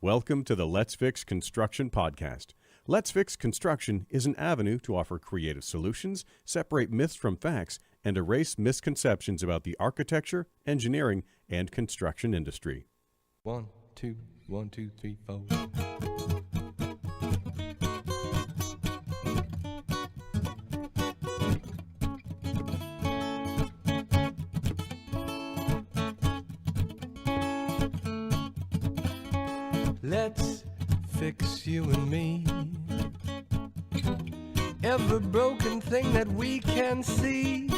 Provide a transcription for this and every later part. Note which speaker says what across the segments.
Speaker 1: Welcome to the Let's Fix Construction podcast. Let's Fix Construction is an avenue to offer creative solutions, separate myths from facts, and erase misconceptions about the architecture, engineering, and construction industry.
Speaker 2: 1, 2, 1, 2, 3, 4. Let's fix you and me. Every broken thing that we can see,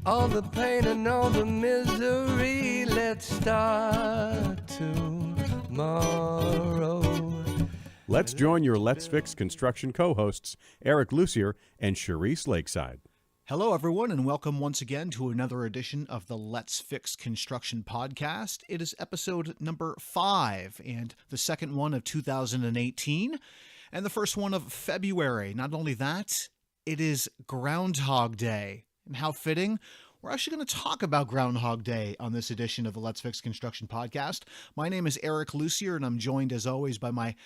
Speaker 2: all the pain and all the misery. Let's start tomorrow.
Speaker 1: Let's join your Let's Fix Construction co-hosts, Eric Lussier and Cherise Lakeside.
Speaker 3: Hello, everyone, and welcome once again to another edition of the Let's Fix Construction podcast. It is episode number 5 and the second one of 2018 and the first one of February. Not only that, it is Groundhog Day. And how fitting, we're actually going to talk about Groundhog Day on this edition of the Let's Fix Construction podcast. My name is Eric Lussier, and I'm joined as always by my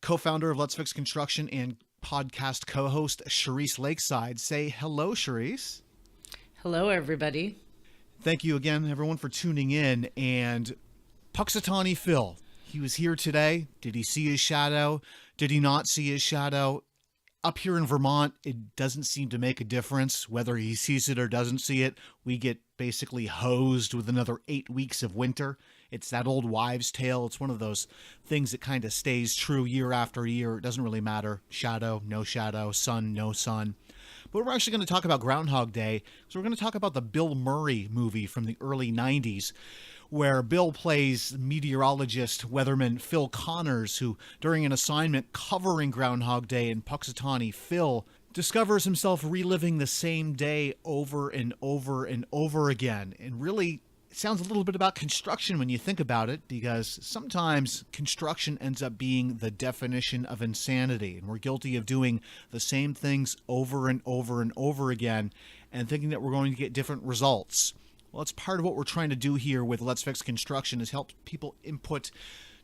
Speaker 3: co-founder of Let's Fix Construction and podcast co-host Cherises Lakeside. Say hello, Cherise.
Speaker 4: Hello, everybody.
Speaker 3: Thank you again, everyone, for tuning in. And Punxsutawney Phil, he was here today. Did he see his shadow? Did he not see his shadow? Up here in Vermont, it doesn't seem to make a difference whether he sees it or doesn't see it. We get basically hosed with another 8 weeks of winter. It's that old wives' tale. It's one of those things that kind of stays true year after year. It doesn't really matter. Shadow, no shadow, sun, no sun. But we're actually going to talk about Groundhog Day. So we're going to talk about the Bill Murray movie from the early 90s, where Bill plays meteorologist weatherman Phil Connors, who during an assignment covering Groundhog Day in Punxsutawney Phil discovers himself reliving the same day over and over and over again. And really, it sounds a little bit about construction when you think about it, because sometimes construction ends up being the definition of insanity, and we're guilty of doing the same things over and over and over again and thinking that we're going to get different results. Well, it's part of what we're trying to do here with Let's Fix Construction, is help people input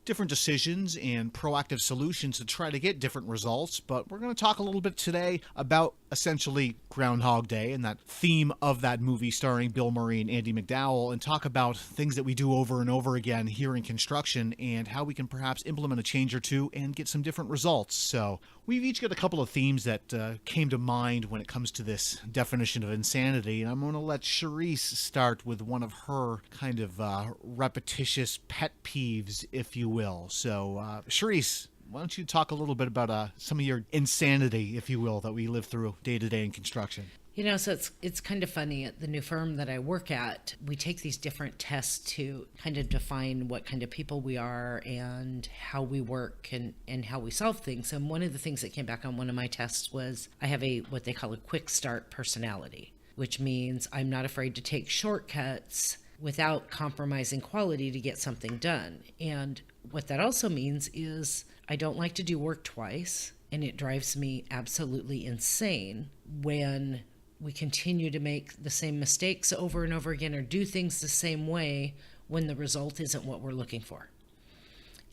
Speaker 3: different decisions and proactive solutions to try to get different results. But we're going to talk a little bit today about essentially Groundhog Day and that theme of that movie starring Bill Murray and Andy McDowell, and talk about things that we do over and over again here in construction and how we can perhaps implement a change or two and get some different results. So we've each got a couple of themes that came to mind when it comes to this definition of insanity, and I'm going to let Cherise start with one of her kind of repetitious pet peeves, if you will. So Cherise, why don't you talk a little bit about some of your insanity, if you will, that we live through day to day in construction?
Speaker 4: You know, so it's kind of funny. At the new firm that I work at, we take these different tests to kind of define what kind of people we are and how we work and how we solve things. And one of the things that came back on one of my tests was I have what they call a quick start personality, which means I'm not afraid to take shortcuts without compromising quality to get something done. And what that also means is I don't like to do work twice, and it drives me absolutely insane when we continue to make the same mistakes over and over again or do things the same way when the result isn't what we're looking for,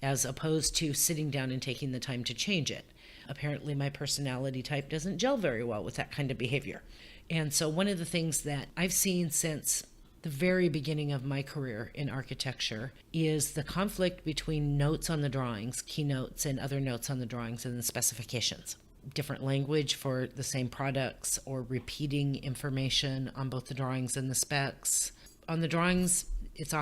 Speaker 4: as opposed to sitting down and taking the time to change it. Apparently my personality type doesn't gel very well with that kind of behavior. And so one of the things that I've seen since the very beginning of my career in architecture is the conflict between notes on the drawings, keynotes, and other notes on the drawings and the specifications. Different language for the same products, or repeating information on both the drawings and the specs. On the drawings, it's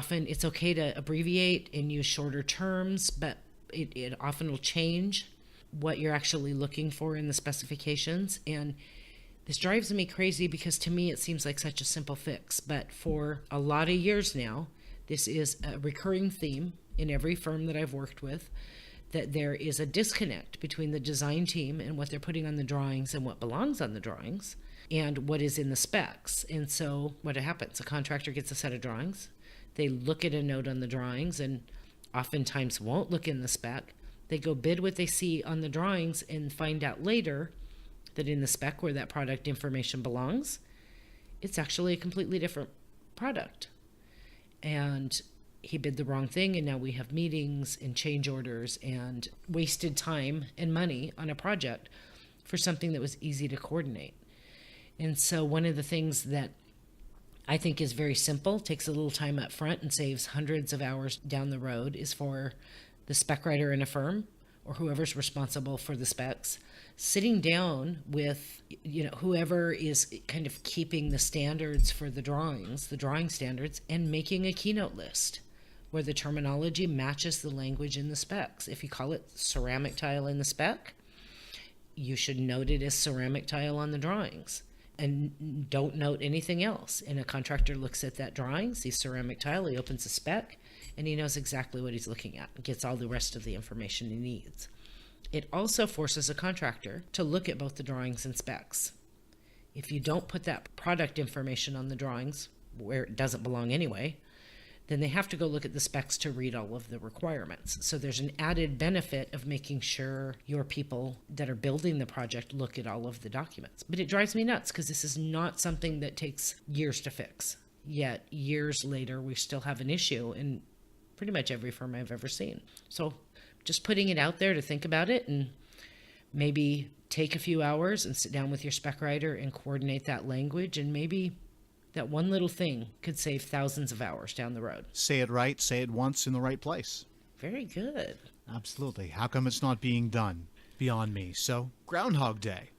Speaker 4: okay to abbreviate and use shorter terms, but it often will change what you're actually looking for in the specifications. And this drives me crazy because to me it seems like such a simple fix, but for a lot of years now, this is a recurring theme in every firm that I've worked with, that there is a disconnect between the design team and what they're putting on the drawings and what belongs on the drawings and what is in the specs. And so what happens, a contractor gets a set of drawings, they look at a note on the drawings and oftentimes won't look in the spec. They go bid what they see on the drawings and find out later that in the spec where that product information belongs, it's actually a completely different product. And he bid the wrong thing, and now we have meetings and change orders and wasted time and money on a project for something that was easy to coordinate. And so one of the things that I think is very simple, takes a little time up front and saves hundreds of hours down the road, is for the spec writer in a firm or whoever's responsible for the specs, sitting down with, whoever is kind of keeping the standards for the drawing standards, and making a keynote list where the terminology matches the language in the specs. If you call it ceramic tile in the spec, you should note it as ceramic tile on the drawings, and don't note anything else. And a contractor looks at that drawing, sees ceramic tile, he opens the spec, and he knows exactly what he's looking at and gets all the rest of the information he needs. It also forces a contractor to look at both the drawings and specs. If you don't put that product information on the drawings, where it doesn't belong anyway, then they have to go look at the specs to read all of the requirements. So there's an added benefit of making sure your people that are building the project look at all of the documents. But it drives me nuts because this is not something that takes years to fix. Yet years later, we still have an issue in pretty much every firm I've ever seen. So just putting it out there to think about it, and maybe take a few hours and sit down with your spec writer and coordinate that language, and maybe that one little thing could save thousands of hours down the road.
Speaker 3: Say it right, say it once in the right place.
Speaker 4: Very good.
Speaker 3: Absolutely. How come it's not being done? Beyond me. So, Groundhog Day.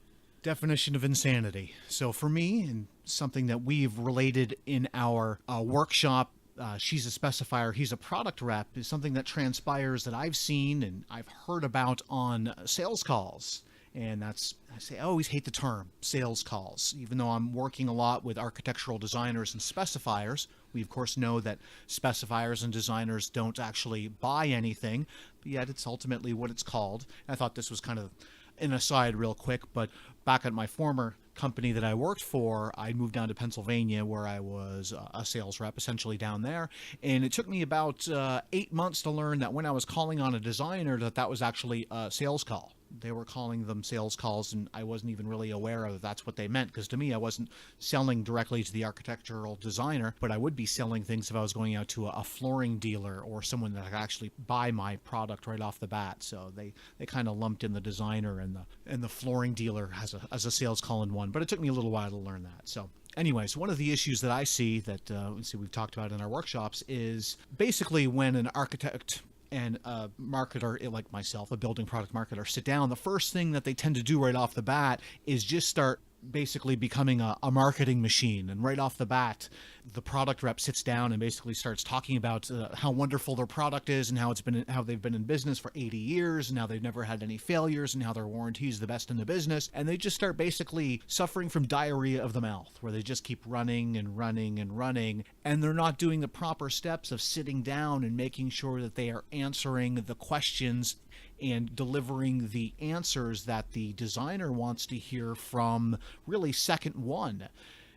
Speaker 3: Definition of insanity. So for me, and something that we've related in our workshop, she's a specifier, he's a product rep, is something that transpires that I've seen and I've heard about on sales calls. And I always hate the term sales calls, even though I'm working a lot with architectural designers and specifiers. We, of course, know that specifiers and designers don't actually buy anything, but yet it's ultimately what it's called. I thought this was kind of an aside real quick, but back at my former company that I worked for, I moved down to Pennsylvania where I was a sales rep, essentially down there. And it took me about 8 months to learn that when I was calling on a designer, that was actually a sales call. They were calling them sales calls, and I wasn't even really aware of that's what they meant, because to me, I wasn't selling directly to the architectural designer, but I would be selling things if I was going out to a flooring dealer or someone that could actually buy my product right off the bat. So they kind of lumped in the designer and the flooring dealer as a sales call in one, but it took me a little while to learn that. So anyways, one of the issues that I see that we've talked about in our workshops is basically when an architect and a marketer like myself, a building product marketer, sit down, the first thing that they tend to do right off the bat is just start basically becoming a marketing machine. And right off the bat, the product rep sits down and basically starts talking about how wonderful their product is and how they've been in business for 80 years and how they've never had any failures and how their warranty is the best in the business. And they just start basically suffering from diarrhea of the mouth, where they just keep running and running and running, and they're not doing the proper steps of sitting down and making sure that they are answering the questions and delivering the answers that the designer wants to hear from really second one.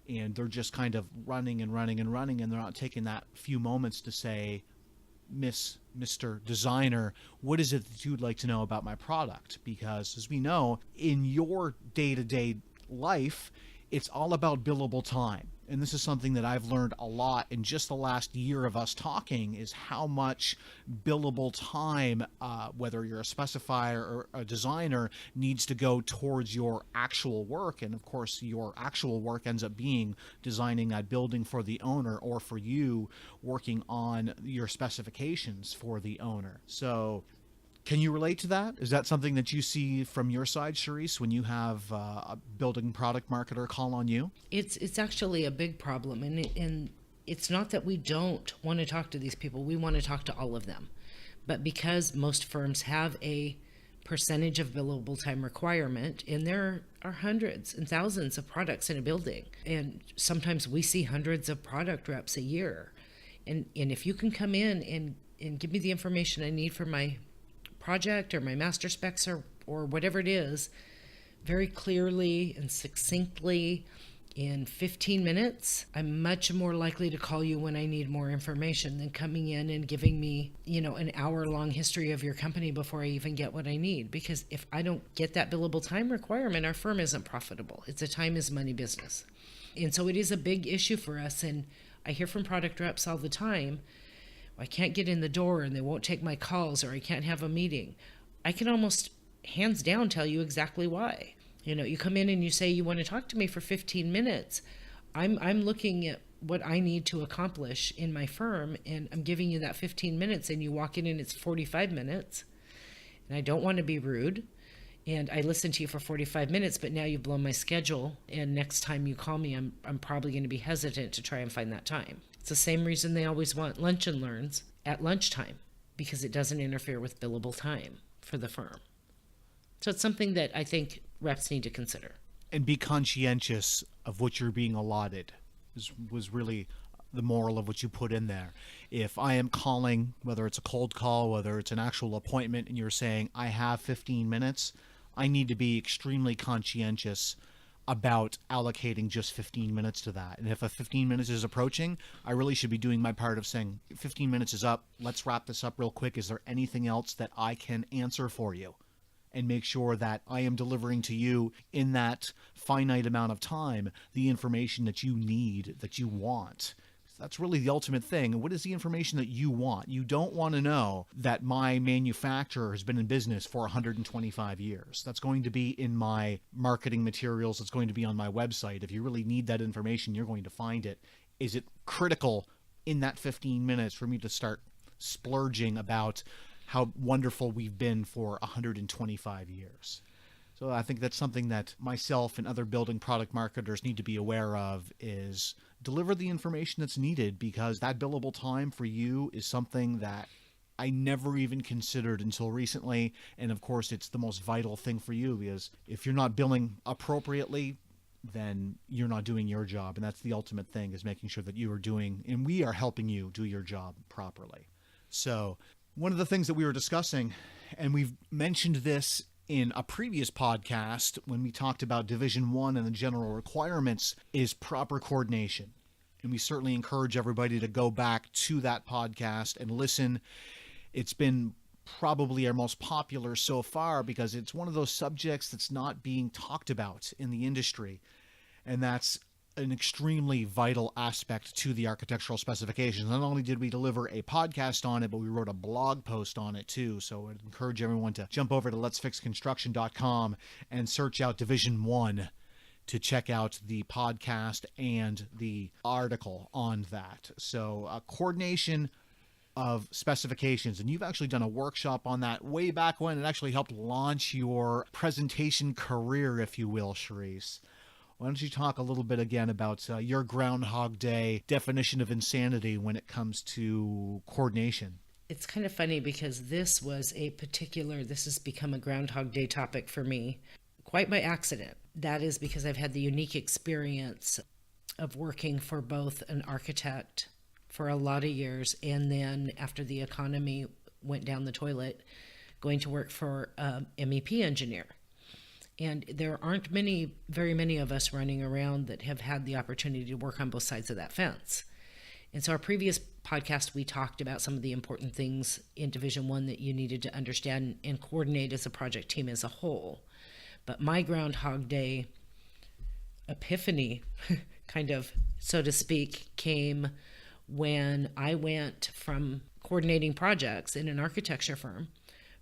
Speaker 3: And they're just kind of running and running and running, and they're not taking that few moments to say, Mr. Designer, what is it that you'd like to know about my product? Because as we know, in your day-to-day life, it's all about billable time. And this is something that I've learned a lot in just the last year of us talking, is how much billable time, whether you're a specifier or a designer, needs to go towards your actual work. And of course, your actual work ends up being designing that building for the owner, or for you working on your specifications for the owner. So can you relate to that? Is that something that you see from your side, Cherise, when you have a building product marketer call on you?
Speaker 4: It's actually a big problem, and it's not that we don't want to talk to these people. We want to talk to all of them. But because most firms have a percentage of billable time requirement, and there are hundreds and thousands of products in a building, and sometimes we see hundreds of product reps a year. And if you can come in and give me the information I need for my project or my master specs or whatever it is, very clearly and succinctly in 15 minutes, I'm much more likely to call you when I need more information than coming in and giving me, an hour-long history of your company before I even get what I need. Because if I don't get that billable time requirement, our firm isn't profitable. It's a time is money business. And so it is a big issue for us. And I hear from product reps all the time, I can't get in the door and they won't take my calls, or I can't have a meeting, I can almost hands down tell you exactly why. You come in and you say you want to talk to me for 15 minutes. I'm looking at what I need to accomplish in my firm, and I'm giving you that 15 minutes, and you walk in and it's 45 minutes. And I don't want to be rude. And I listened to you for 45 minutes, but now you've blown my schedule. And next time you call me, I'm probably going to be hesitant to try and find that time. It's the same reason they always want lunch and learns at lunchtime, because it doesn't interfere with billable time for the firm. So it's something that I think reps need to consider.
Speaker 3: And be conscientious of what you're being allotted was really the moral of what you put in there. If I am calling, whether it's a cold call, whether it's an actual appointment, and you're saying, I have 15 minutes, I need to be extremely conscientious about allocating just 15 minutes to that. And if a 15 minutes is approaching, I really should be doing my part of saying, 15 minutes is up, let's wrap this up real quick. Is there anything else that I can answer for you? And make sure that I am delivering to you in that finite amount of time the information that you need, that you want. That's really the ultimate thing. What is the information that you want? You don't want to know that my manufacturer has been in business for 125 years. That's going to be in my marketing materials. It's going to be on my website. If you really need that information, you're going to find it. Is it critical in that 15 minutes for me to start splurging about how wonderful we've been for 125 years? So I think that's something that myself and other building product marketers need to be aware of, is deliver the information that's needed, because that billable time for you is something that I never even considered until recently. And of course, it's the most vital thing for you, because if you're not billing appropriately, then you're not doing your job. And that's the ultimate thing, is making sure that you are doing, and we are helping you do your job properly. So one of the things that we were discussing, and we've mentioned this in a previous podcast when we talked about Division 1 and the general requirements, is proper coordination. And we certainly encourage everybody to go back to that podcast and listen. It's been probably our most popular so far, because it's one of those subjects that's not being talked about in the industry. And that's an extremely vital aspect to the architectural specifications. Not only did we deliver a podcast on it, but we wrote a blog post on it too. So I'd encourage everyone to jump over to letsfixconstruction.com and search out Division 1 to check out the podcast and the article on that. So coordination of specifications, and you've actually done a workshop on that way back when. It actually helped launch your presentation career, if you will, Cherise. Why don't you talk a little bit again about your Groundhog Day definition of insanity when it comes to coordination?
Speaker 4: It's kind of funny, because this has become a Groundhog Day topic for me quite by accident. That is because I've had the unique experience of working for both an architect for a lot of years, and then after the economy went down the toilet, going to work for an MEP engineer. And there aren't very many of us running around that have had the opportunity to work on both sides of that fence. And so our previous podcast, we talked about some of the important things in Division 1 that you needed to understand and coordinate as a project team as a whole. But my Groundhog Day epiphany, kind of, so to speak, came when I went from coordinating projects in an architecture firm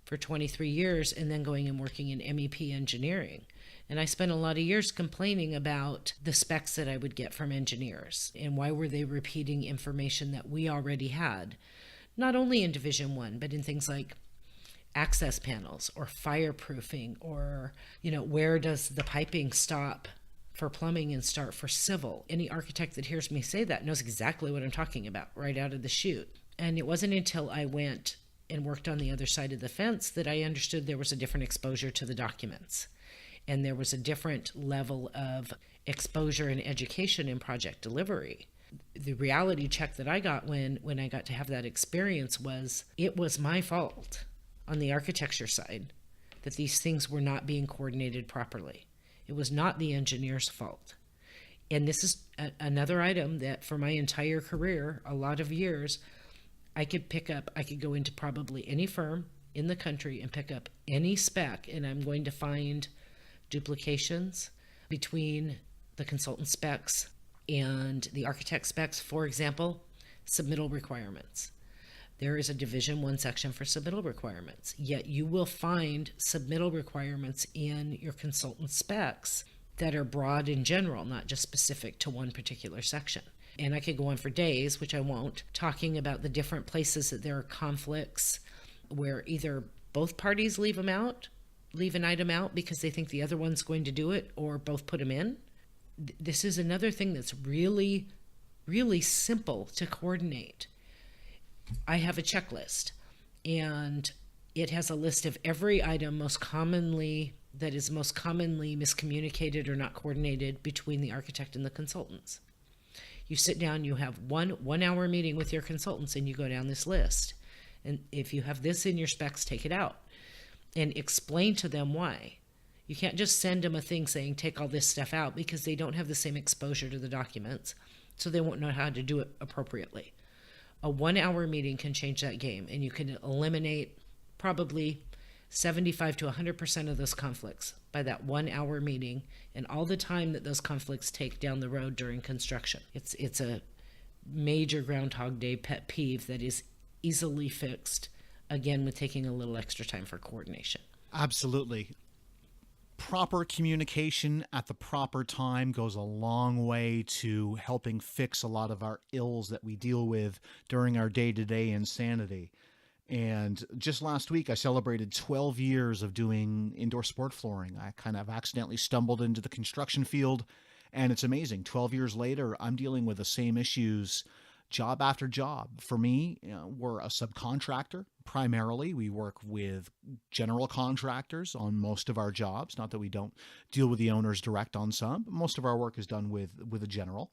Speaker 4: for 23 years and then going and working in MEP engineering. And I spent a lot of years complaining about the specs that I would get from engineers and why were they repeating information that we already had, not only in Division 1, but in things like access panels or fireproofing, or, where does the piping stop for plumbing and start for civil. Any architect that hears me say that knows exactly what I'm talking about right out of the chute. And it wasn't until I went and worked on the other side of the fence that I understood there was a different exposure to the documents. And there was a different level of exposure and education in project delivery. The reality check that I got when I got to have that experience was, it was my fault on the architecture side that these things were not being coordinated properly. It was not the engineer's fault. And this is another item that for my entire career, a lot of years, I could go into probably any firm in the country and pick up any spec, and I'm going to find duplications between the consultant specs and the architect specs. For example, submittal requirements. There is a Division 1 section for submittal requirements, yet you will find submittal requirements in your consultant specs that are broad in general, not just specific to one particular section. And I could go on for days, which I won't, talking about the different places that there are conflicts where either both parties leave an item out because they think the other one's going to do it, or both put them in. This is another thing that's really, really simple to coordinate. I have a checklist, and it has a list of every item that is most commonly miscommunicated or not coordinated between the architect and the consultants. You sit down, you have one hour meeting with your consultants, and you go down this list. And if you have this in your specs, take it out and explain to them why. You can't just send them a thing saying, take all this stuff out, because they don't have the same exposure to the documents, so they won't know how to do it appropriately. A 1 hour meeting can change that game, and you can eliminate probably 75 to 100% of those conflicts by that 1 hour meeting and all the time that those conflicts take down the road during construction. It's a major Groundhog Day pet peeve that is easily fixed, again, with taking a little extra time for coordination.
Speaker 3: Absolutely. Proper communication at the proper time goes a long way to helping fix a lot of our ills that we deal with during our day-to-day insanity. And just last week, I celebrated 12 years of doing indoor sport flooring. I kind of accidentally stumbled into the construction field, and it's amazing. 12 years later, I'm dealing with the same issues job after job. For me, we're a subcontractor. Primarily, we work with general contractors on most of our jobs. Not that we don't deal with the owners direct on some, but most of our work is done with a general.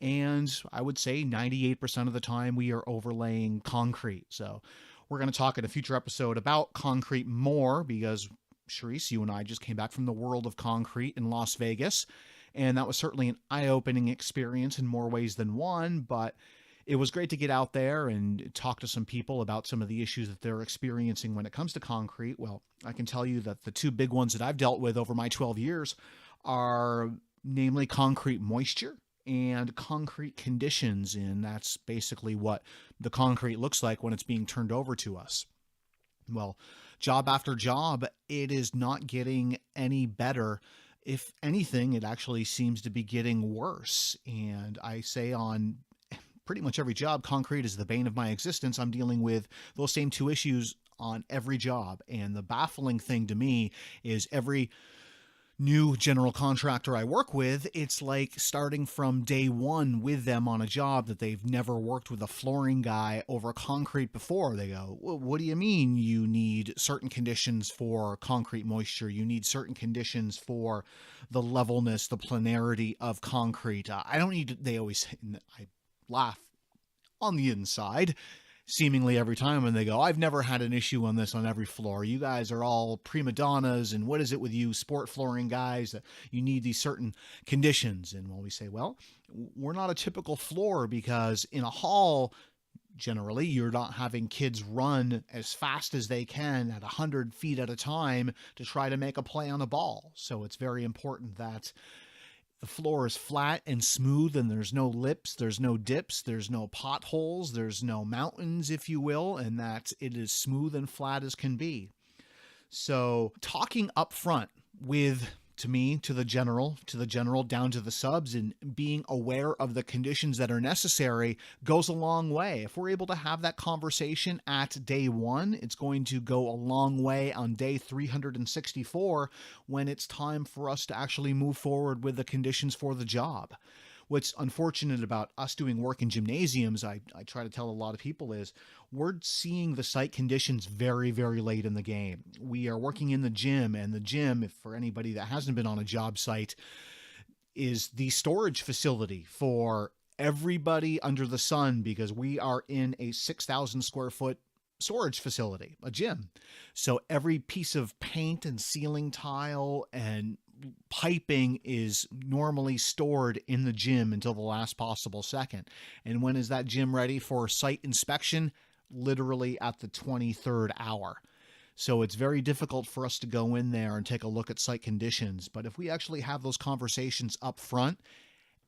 Speaker 3: And I would say 98% of the time we are overlaying concrete. So we're going to talk in a future episode about concrete more, because Cherise, you and I just came back from the world of concrete in Las Vegas. And that was certainly an eye-opening experience in more ways than one, but it was great to get out there and talk to some people about some of the issues that they're experiencing when it comes to concrete. Well, I can tell you that the two big ones that I've dealt with over my 12 years are namely concrete moisture and concrete conditions, and that's basically what the concrete looks like when it's being turned over to us. Well, job after job, it is not getting any better. If anything, it actually seems to be getting worse. And I say on pretty much every job, concrete is the bane of my existence. I'm dealing with those same two issues on every job. And the baffling thing to me is every new general contractor I work with, it's like starting from day one with them on a job that they've never worked with a flooring guy over concrete before. They go, well, what do you mean you need certain conditions for concrete moisture? You need certain conditions for the levelness, the planarity of concrete. I don't need to, they always say, I laugh on the inside seemingly every time when they go, I've never had an issue on this on every floor. You guys are all prima donnas, and what is it with you sport flooring guys that you need these certain conditions? And when we say, well, we're not a typical floor, because in a hall, generally, you're not having kids run as fast as they can at 100 feet at a time to try to make a play on a ball. So it's very important that the floor is flat and smooth, and there's no lips, there's no dips, there's no potholes, there's no mountains, if you will, and that it is smooth and flat as can be. So talking up front with, to me, to the general, down to the subs, and being aware of the conditions that are necessary goes a long way. If we're able to have that conversation at day one, it's going to go a long way on day 364 when it's time for us to actually move forward with the conditions for the job. What's unfortunate about us doing work in gymnasiums, I try to tell a lot of people, is we're seeing the site conditions very, very late in the game. We are working in the gym, and the gym, if for anybody that hasn't been on a job site, is the storage facility for everybody under the sun, because we are in a 6,000 square foot storage facility, a gym. So every piece of paint and ceiling tile and piping is normally stored in the gym until the last possible second. And when is that gym ready for site inspection? Literally at the 23rd hour. So it's very difficult for us to go in there and take a look at site conditions. But if we actually have those conversations up front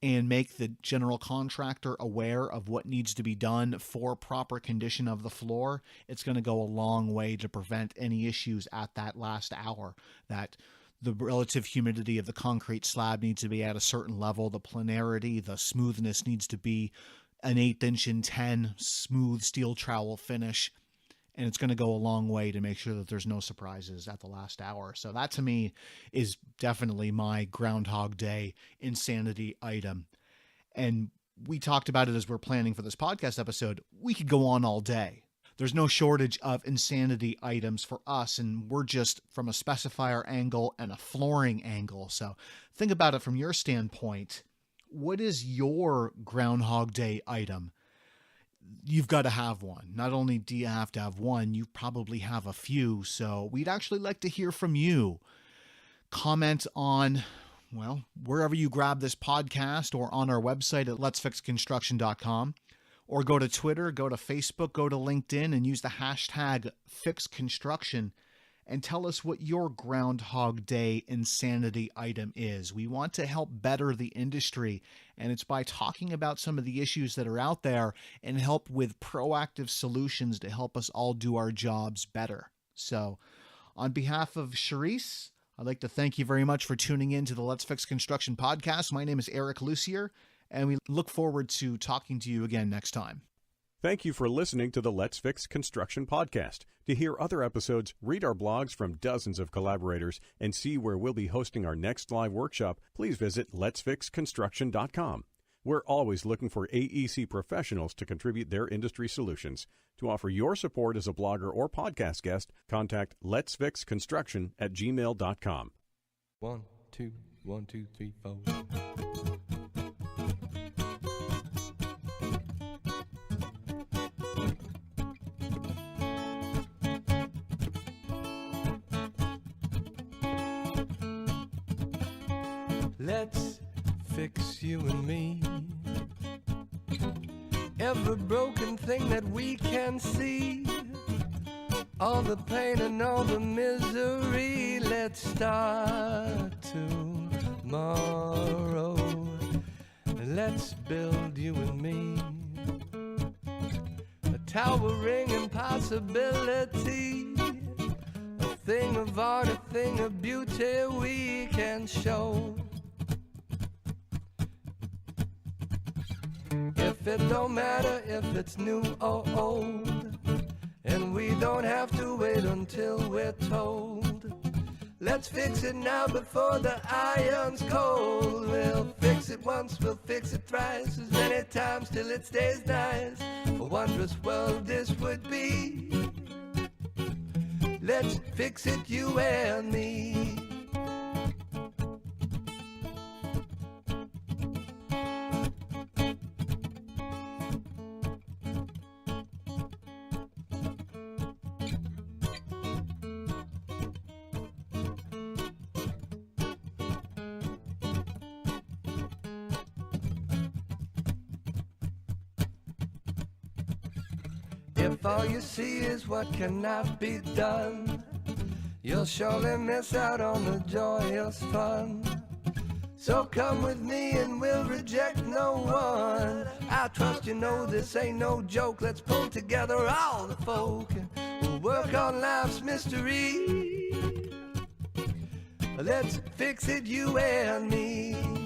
Speaker 3: and make the general contractor aware of what needs to be done for proper condition of the floor, it's going to go a long way to prevent any issues at that last hour. That the relative humidity of the concrete slab needs to be at a certain level, the planarity, the smoothness needs to be an 1/8 in 10 smooth steel trowel finish. And it's going to go a long way to make sure that there's no surprises at the last hour. So that to me is definitely my Groundhog Day insanity item. And we talked about it as we're planning for this podcast episode. We could go on all day. There's no shortage of insanity items for us, and we're just from a specifier angle and a flooring angle. So think about it from your standpoint. What is your Groundhog Day item? You've got to have one. Not only do you have to have one, you probably have a few. So we'd actually like to hear from you. Comment on, well, wherever you grab this podcast or on our website at letsfixconstruction.com, or go to Twitter, go to Facebook, go to LinkedIn and use the hashtag #FixConstruction and tell us what your Groundhog Day insanity item is. We want to help better the industry, and it's by talking about some of the issues that are out there and help with proactive solutions to help us all do our jobs better. So on behalf of Cherise, I'd like to thank you very much for tuning in to the Let's Fix Construction podcast. My name is Eric Lussier, and we look forward to talking to you again next time.
Speaker 1: Thank you for listening to the Let's Fix Construction podcast. To hear other episodes, read our blogs from dozens of collaborators, and see where we'll be hosting our next live workshop, please visit letsfixconstruction.com. We're always looking for AEC professionals to contribute their industry solutions. To offer your support as a blogger or podcast guest, contact letsfixconstruction@gmail.com.
Speaker 2: 1, 2, 1, 2, 3, 4. Let's fix you and me. Every broken thing that we can see, all the pain and all the misery. Let's start tomorrow. Let's build you and me a towering impossibility, a thing of art, a thing of beauty we can show. If it don't matter if it's new or old, and we don't have to wait until we're told. Let's fix it now before the iron's cold. We'll fix it once, we'll fix it thrice, as many times till it stays nice. A wondrous world this would be. Let's fix it, you and me. If all you see is what cannot be done, you'll surely miss out on the joyous fun. So come with me and we'll reject no one. I trust you know this ain't no joke. Let's pull together all the folk and we'll work on life's mystery. Let's fix it, you and me.